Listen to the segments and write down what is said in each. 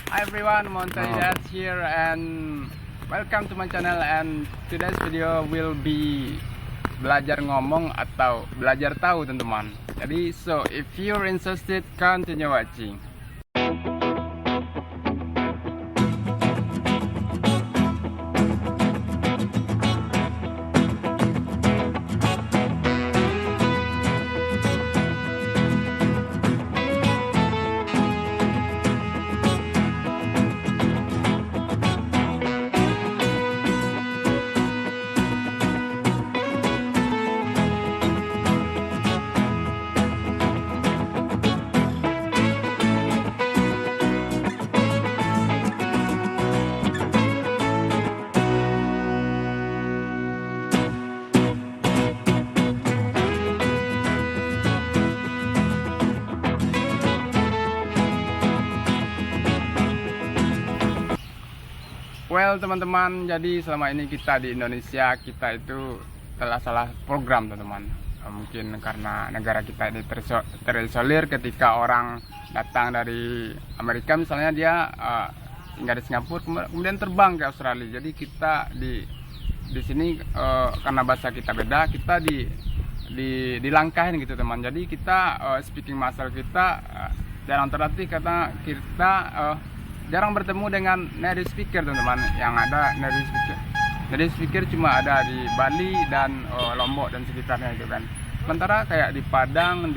Hi everyone, Montai Dad here and welcome to my channel, and today's video will be belajar ngomong atau belajar tahu teman-teman. Jadi if you're interested, continue watching. Well teman-teman, jadi selama ini kita di Indonesia, kita itu telah salah program teman-teman. Mungkin karena negara kita ini terisolir. Ketika orang datang dari Amerika misalnya, dia tinggal di Singapura kemudian terbang ke Australia. Jadi kita di sini karena bahasa kita beda, kita dilangkahin gitu teman. Jadi kita speaking muscle kita jarang terlatih karena kita jarang bertemu dengan native speaker teman-teman. Yang ada native speaker cuma ada di Bali dan Lombok dan sekitarnya gitu kan. Sementara kayak di Padang,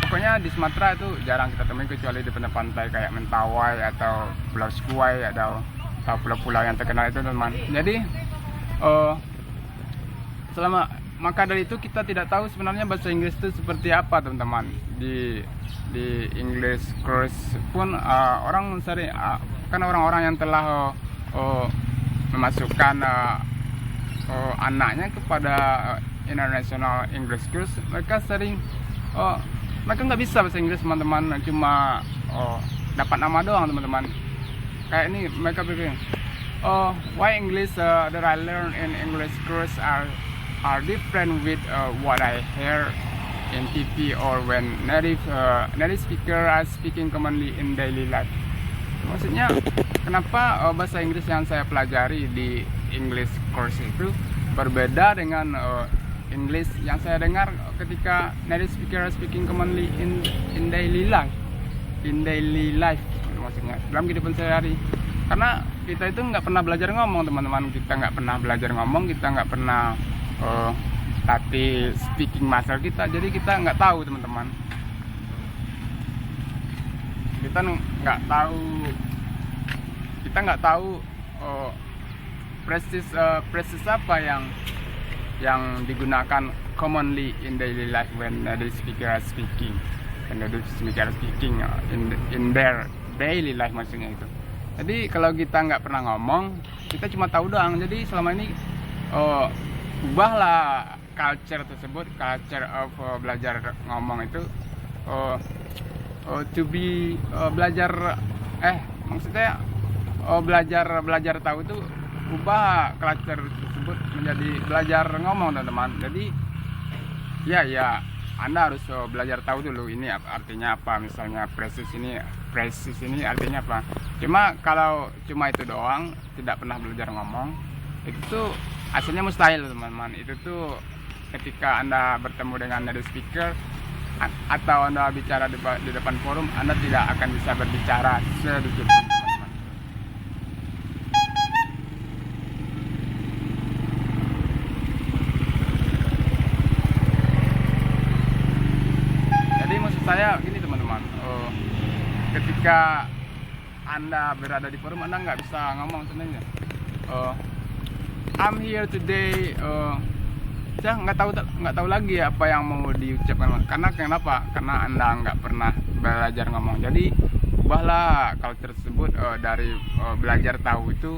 pokoknya di Sumatera itu jarang kita temui, kecuali di pantai kayak Mentawai atau Pulau Sekuai atau pulau-pulau yang terkenal itu teman-teman. Jadi maka dari itu kita tidak tahu sebenarnya bahasa Inggris itu seperti apa teman-teman. Di English course pun orang sering kan orang-orang yang telah memasukkan anaknya kepada International English course, mereka sering mereka nggak bisa bahasa Inggris teman-teman, cuma dapat nama doang teman-teman. Kayak ini mereka bilang why English that I learn in English course are different with what I hear in TV or when native speaker are speaking commonly in daily life. Maksudnya kenapa bahasa Inggris yang saya pelajari di English course itu berbeda dengan English yang saya dengar ketika native speaker are speaking commonly in daily life. Maksudnya dalam kehidupan sehari. Karena kita itu nggak pernah belajar ngomong teman-teman. Kita nggak pernah belajar ngomong, kita nggak pernah latih speaking muscle kita, jadi kita nggak tahu teman-teman. Kita nggak tahu phrases apa yang digunakan commonly in daily life when native speaker are speaking in their daily life, maksudnya itu. Jadi kalau kita nggak pernah ngomong, kita cuma tahu doang. Jadi selama ini ubahlah culture tersebut, culture of belajar ngomong itu to be belajar maksudnya belajar tahu itu, ubah culture tersebut menjadi belajar ngomong teman-teman. Jadi ya Anda harus belajar tahu dulu ini artinya apa, misalnya phrases ini artinya apa. Cuma kalau cuma itu doang, tidak pernah belajar ngomong, itu hasilnya mustahil teman-teman. Itu tuh ketika Anda bertemu dengan native speaker atau Anda bicara di depan forum, Anda tidak akan bisa berbicara sedikit pun teman-teman. Jadi maksud saya gini teman-teman, ketika Anda berada di forum, Anda nggak bisa ngomong sebenarnya. I'm here today. Saya nggak tahu lagi apa yang mau diucapkan. Karena kenapa? Karena Anda nggak pernah belajar ngomong. Jadi ubahlah culture tersebut dari belajar tahu itu,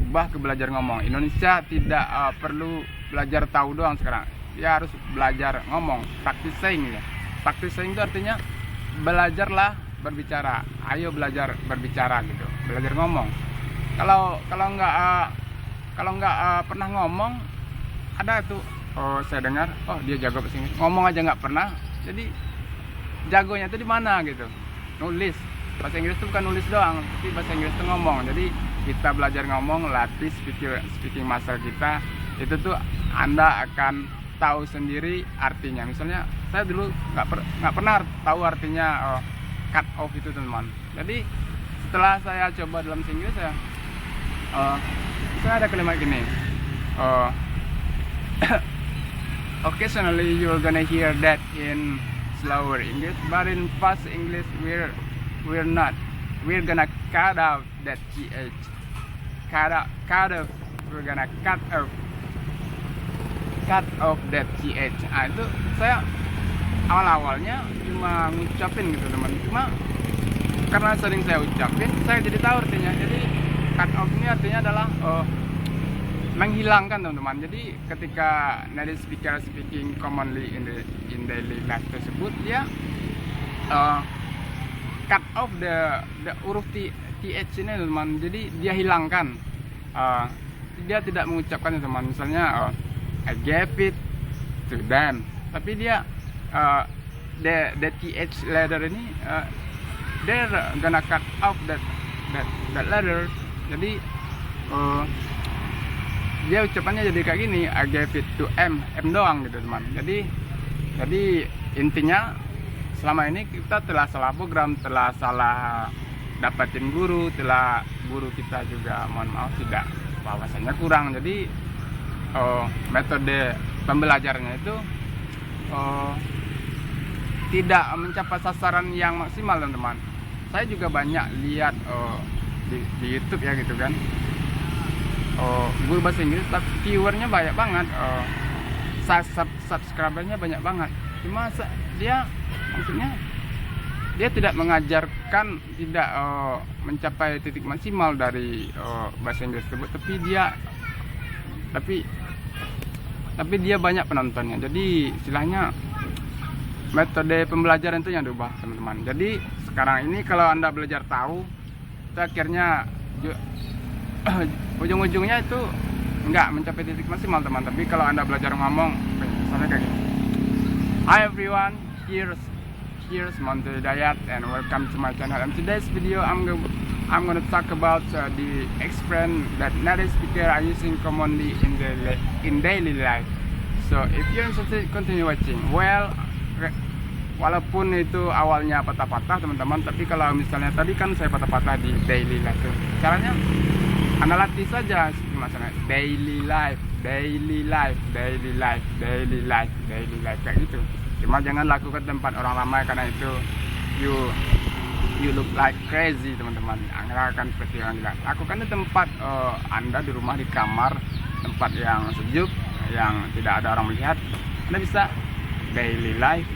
ubah ke belajar ngomong. Indonesia tidak perlu belajar tahu doang sekarang. Dia harus belajar ngomong. Practice saying ya. Practice saying itu artinya belajarlah berbicara. Ayo belajar berbicara gitu. Belajar ngomong. Kalau nggak pernah ngomong, ada tuh saya dengar, dia jago bahasa Inggris, ngomong aja nggak pernah. Jadi jagonya itu di mana gitu? Nulis. bahasa Inggris itu bukan nulis doang, tapi bahasa Inggris itu ngomong. Jadi kita belajar ngomong, latih speaking muscle kita, itu tuh Anda akan tahu sendiri artinya. Misalnya saya dulu nggak pernah tahu artinya cut off itu teman-teman. Jadi setelah saya coba dalam bahasa Inggris ya, misalnya ada kalimat gini, occasionally you're gonna hear that in slower English, but in fast English we're gonna cut out that th, we're gonna cut off that th. Nah, itu saya awalnya cuma ngucapin gitu teman, cuma karena sering saya ucapin saya jadi tahu artinya. Jadi cut off ini artinya adalah menghilangkan teman-teman. Jadi ketika native speaker speaking commonly in daily life tersebut, dia cut off the huruf th ini teman. Jadi dia hilangkan, dia tidak mengucapkan teman. Misalnya I gave it to them, tapi dia the th letter ini they're gonna cut off that letter. Jadi dia ucapannya jadi kayak gini, I gave it to M doang gitu teman. Jadi intinya selama ini kita telah salah program, telah salah dapatin guru, telah guru kita juga mohon maaf tidak wawasannya kurang. Jadi metode pembelajarannya itu tidak mencapai sasaran yang maksimal teman-teman. Saya juga banyak lihat di YouTube ya gitu kan, guru bahasa Inggris tapi viewernya banyak banget, subscribernya banyak banget, cuma dia maksudnya dia tidak mengajarkan, tidak mencapai titik maksimal dari bahasa Inggris tersebut, tapi dia banyak penontonnya. Jadi istilahnya metode pembelajaran itu yang diubah teman-teman. Jadi sekarang ini kalau Anda belajar tahu, itu akhirnya ujung-ujungnya itu nggak mencapai titik maksimal teman. Tapi kalau Anda belajar ngomong, misalnya kayak gini, hi everyone, here's Monty Hidayat and welcome to my channel. And today's video I'm gonna talk about the expression that native speaker are using commonly in daily life. So if you're interested, continue watching. Well, walaupun itu awalnya patah-patah teman-teman, tapi kalau misalnya tadi kan saya patah-patah di daily life tuh, caranya Anda latih saja misalnya daily life kayak gitu. Cuma jangan lakukan tempat orang ramai, karena itu you look like crazy teman-teman. Anda akan seperti orang gila. Lakukan di tempat Anda di rumah, di kamar, tempat yang sejuk, yang tidak ada orang melihat. Anda bisa daily life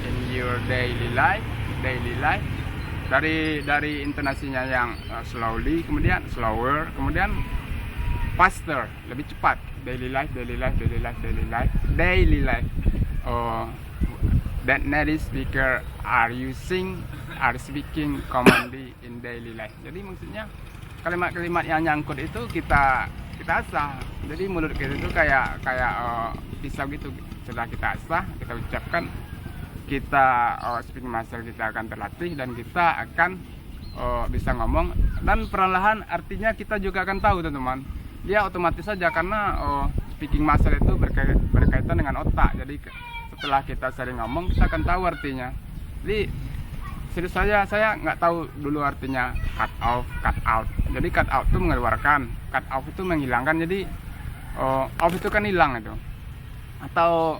in your daily life. Dari intonasinya yang slowly, kemudian slower, kemudian faster, lebih cepat. Daily life. That native speaker are speaking commonly in daily life. Jadi maksudnya kalimat-kalimat yang nyangkut itu kita asah. Jadi mulut kita itu kayak pisau gitu. Setelah kita asah, kita ucapkan, kita speaking muscle kita akan terlatih dan kita akan bisa ngomong, dan perlahan artinya kita juga akan tahu teman-teman. Dia otomatis saja, karena speaking muscle itu berkaitan dengan otak. Jadi setelah kita sering ngomong, kita akan tahu artinya. Jadi serius saya nggak tahu dulu artinya cut out. Jadi cut out itu mengeluarkan, cut off itu menghilangkan. Jadi off itu kan hilang itu, atau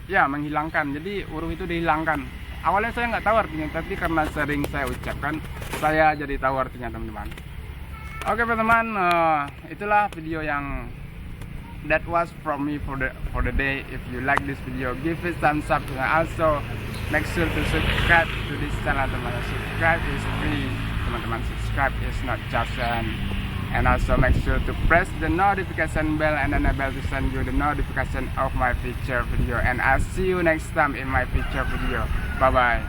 ya menghilangkan. Jadi huruf itu dihilangkan. Awalnya saya nggak tahu artinya, tapi karena sering saya ucapkan, saya jadi tahu artinya teman-teman. Oke teman-teman, itulah video yang that was from me for the day. If you like this video, give it thumbs up, and also make sure to subscribe to this channel teman-teman. Subscribe is free teman-teman. Subscribe is not charged, and also make sure to press the notification bell and enable to send you the notification of my future video. And I'll see you next time in my future video. Bye bye.